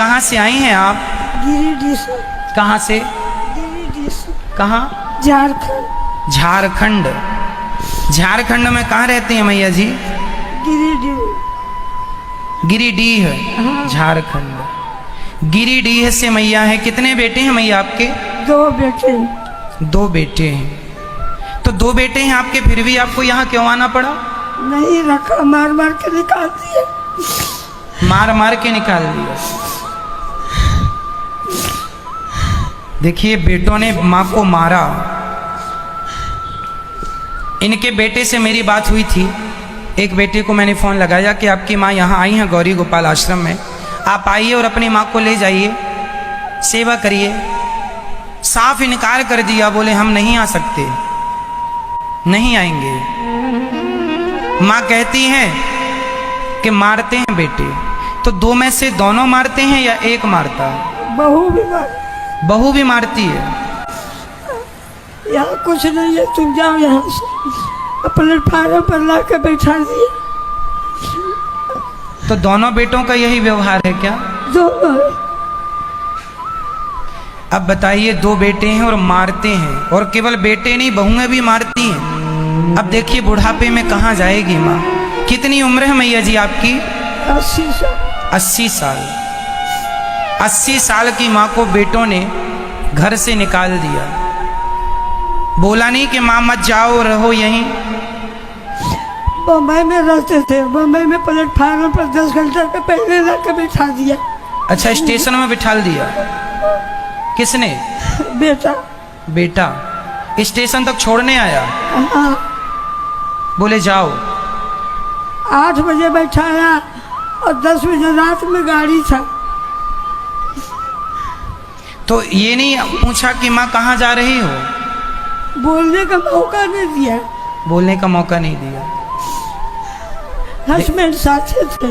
कहाँ से आई हैं आप? गिरिडीह से। कहाँ से? गिरिडीह से। कहाँ? झारखंड। झारखंड। झारखंड में कहाँ रहती हैं मैया जी? गिरिडीह। गिरिडीह, हाँ। झारखंड। गिरिडीह से मैया है। कितने बेटे हैं मैया आपके? 2 बेटे। 2 बेटे हैं। तो 2 बेटे हैं आपके, फिर भी आपको यहाँ क्यों आना पड़ा? नहीं रखा, मार मार के निकाल दिए। मार मार के निकाल दिया। देखिए बेटों ने माँ को मारा। इनके बेटे से मेरी बात हुई थी। एक बेटे को मैंने फ़ोन लगाया कि आपकी माँ यहाँ आई हैं गौरी गोपाल आश्रम में, आप आइए और अपनी माँ को ले जाइए, सेवा करिए। साफ इनकार कर दिया, बोले हम नहीं आ सकते, नहीं आएंगे। माँ कहती है कि मारते हैं बेटे, तो 2 में से दोनों मारते हैं या एक मारता है? बहू भी मार। बहू भी मारती है। यहाँ कुछ नहीं है, तुम जाओ यहाँ से। अपने प्लेटफार्म पर ला के बैठा दिए। तो दोनों बेटों का यही व्यवहार है क्या? दोनों। अब बताइए, 2 बेटे हैं और मारते हैं, और केवल बेटे नहीं बहुएं भी मारती हैं। अब देखिए बुढ़ापे में कहाँ जाएगी माँ। कितनी उम्र है मैया जी आपकी? 80 साल। 80 साल। 80 साल की माँ को बेटों ने घर से निकाल दिया। बोला नहीं कि माँ मत जाओ, रहो यहीं? बम्बई में रहते थे, बम्बई में प्लेटफार्म पर 10 घंटे के पहले ला के बैठा दिया। अच्छा, स्टेशन में बिठा दिया। किसने? बेटा। बेटा स्टेशन तक छोड़ने आया? हाँ। बोले जाओ। 8 बजे बैठाया और 10 बजे रात में गाड़ी था। तो ये नहीं पूछा कि माँ कहाँ जा रही हो? बोलने का मौका नहीं दिया। बोलने का मौका नहीं दिया। हस्बैंड साथ थे।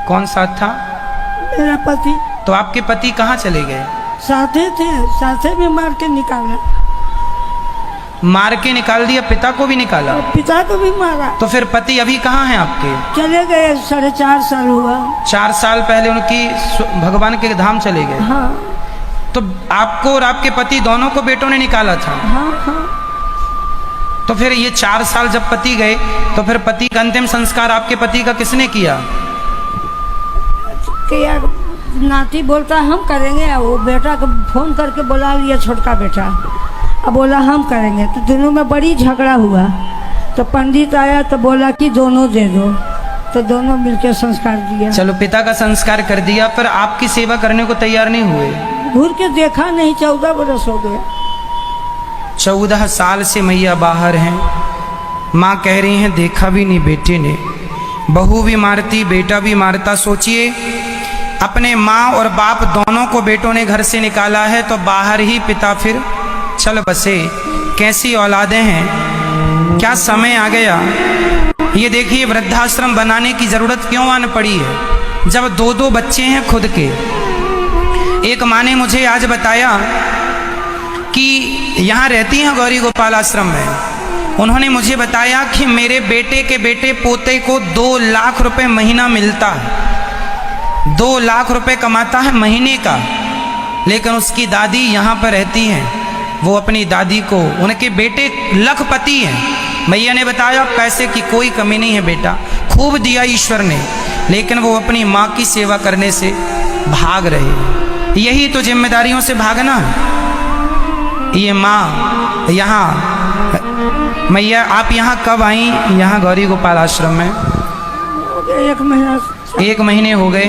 कौन साथ था? मेरा पति। तो आपके पति कहाँ चले गए? साथे थे, साथे में मार के निकाला। मार के निकाल दिया? पिता को भी निकाला? पिता को भी मारा। तो फिर पति अभी कहाँ हैं आपके? चले गए, 4.5 साल हुआ। 4 साल पहले उनकी भगवान के धाम चले गए। हाँ। तो आपको और आपके पति दोनों को बेटों ने निकाला था? हाँ हाँ। तो फिर ये 4 साल जब पति गए, तो फिर पति का अंतिम संस्कार आपके पति का किसने किया? किया, नाती बोलता हम करेंगे, वो बेटा को फोन करके बुला लिया, छोटका बेटा, अब बोला हम करेंगे। तो दोनों में बड़ी झगड़ा हुआ। तो पंडित आया तो बोला कि दोनों दे दो, तो दोनों मिलकर संस्कार दिया। चलो पिता का संस्कार कर दिया, पर आपकी सेवा करने को तैयार नहीं हुए? घूर के देखा नहीं, 14 बरस हो गए। 14 साल से मैया बाहर हैं। माँ कह रही हैं देखा भी नहीं बेटे ने। बहू भी मारती, बेटा भी मारता। सोचिए, अपने माँ और बाप दोनों को बेटों ने घर से निकाला है, तो बाहर ही पिता फिर चल बसे। कैसी औलादें हैं, क्या समय आ गया। ये देखिए वृद्धाश्रम बनाने की जरूरत क्यों आन पड़ी है, जब 2-2 बच्चे हैं खुद के। एक माँ ने मुझे आज बताया कि यहाँ रहती हैं गौरी गोपाल आश्रम में। उन्होंने मुझे बताया कि मेरे बेटे के बेटे पोते को 2 लाख रुपए महीना मिलता है। 2 लाख रुपए कमाता है महीने का, लेकिन उसकी दादी यहाँ पर रहती हैं। वो अपनी दादी को, उनके बेटे लखपति हैं। मैया ने बताया पैसे की कोई कमी नहीं है बेटा, खूब दिया ईश्वर ने, लेकिन वो अपनी माँ की सेवा करने से भाग रहे हैं। यही तो जिम्मेदारियों से भागना है। ये माँ यहाँ, मैया आप यहाँ कब आई यहाँ गौरी गोपाल आश्रम में? 1 महीना। 1 महीने हो गए।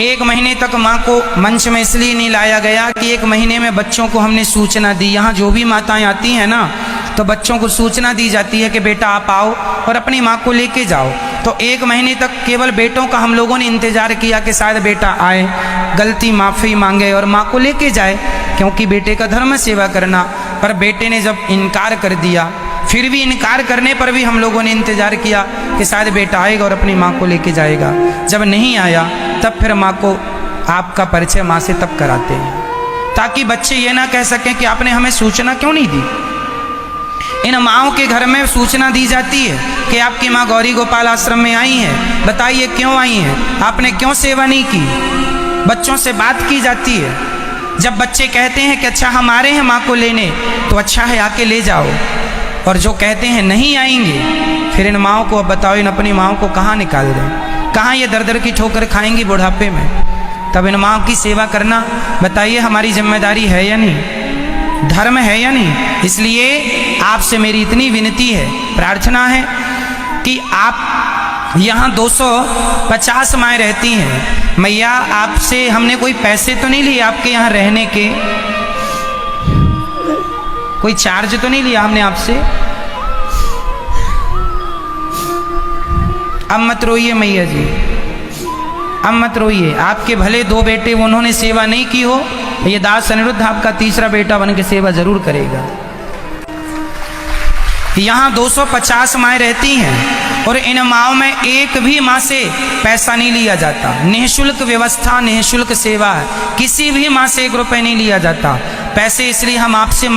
1 महीने तक माँ को मंच में इसलिए नहीं लाया गया कि 1 महीने में बच्चों को हमने सूचना दी। यहाँ जो भी माताएं आती हैं ना, तो बच्चों को सूचना दी जाती है कि बेटा आप आओ और अपनी माँ को लेके जाओ। तो 1 महीने तक केवल बेटों का हम लोगों ने इंतजार किया कि शायद बेटा आए, गलती माफ़ी मांगे और माँ को लेके जाए, क्योंकि बेटे का धर्म सेवा करना। पर बेटे ने जब इनकार कर दिया, फिर भी इनकार करने पर भी हम लोगों ने इंतजार किया कि शायद बेटा आएगा और अपनी माँ को लेके जाएगा। जब नहीं आया, तब फिर माँ को आपका परिचय माँ से तब कराते हैं, ताकि बच्चे ये ना कह सकें कि आपने हमें सूचना क्यों नहीं दी। इन माँओं के घर में सूचना दी जाती है कि आपकी माँ गौरी गोपाल आश्रम में आई है, बताइए क्यों आई हैं, आपने क्यों सेवा नहीं की। बच्चों से बात की जाती है, जब बच्चे कहते हैं कि अच्छा हम आ रहे हैं माँ को लेने, तो अच्छा है आके ले जाओ, और जो कहते हैं नहीं आएंगे, फिर इन माँओं को अब बताओ, इन अपनी माँओं को कहाँ निकाल दें, कहाँ ये दर दर की ठोकर खाएंगी बुढ़ापे में। तब इन माँ की सेवा करना बताइए हमारी जिम्मेदारी है या नहीं, धर्म है या नहीं। इसलिए आपसे मेरी इतनी विनती है, प्रार्थना है कि आप यहाँ 250 माएँ रहती हैं, मैया आपसे हमने कोई पैसे तो नहीं लिए आपके यहाँ रहने के, कोई चार्ज तो नहीं लिया हमने आपसे। अब मत रोइए मैया जी, अब मत रोइए, आपके भले 2 बेटे उन्होंने सेवा नहीं की हो, ये दास अनिरुद्ध आपका तीसरा बेटा बन के सेवा जरूर करेगा। यहाँ 250 माएँ रहती हैं और इन माँओं में एक भी माँ से पैसा नहीं लिया जाता, निःशुल्क व्यवस्था, निःशुल्क सेवा है, किसी भी माँ से 1 रुपये नहीं लिया जाता। पैसे इसलिए हम आपसे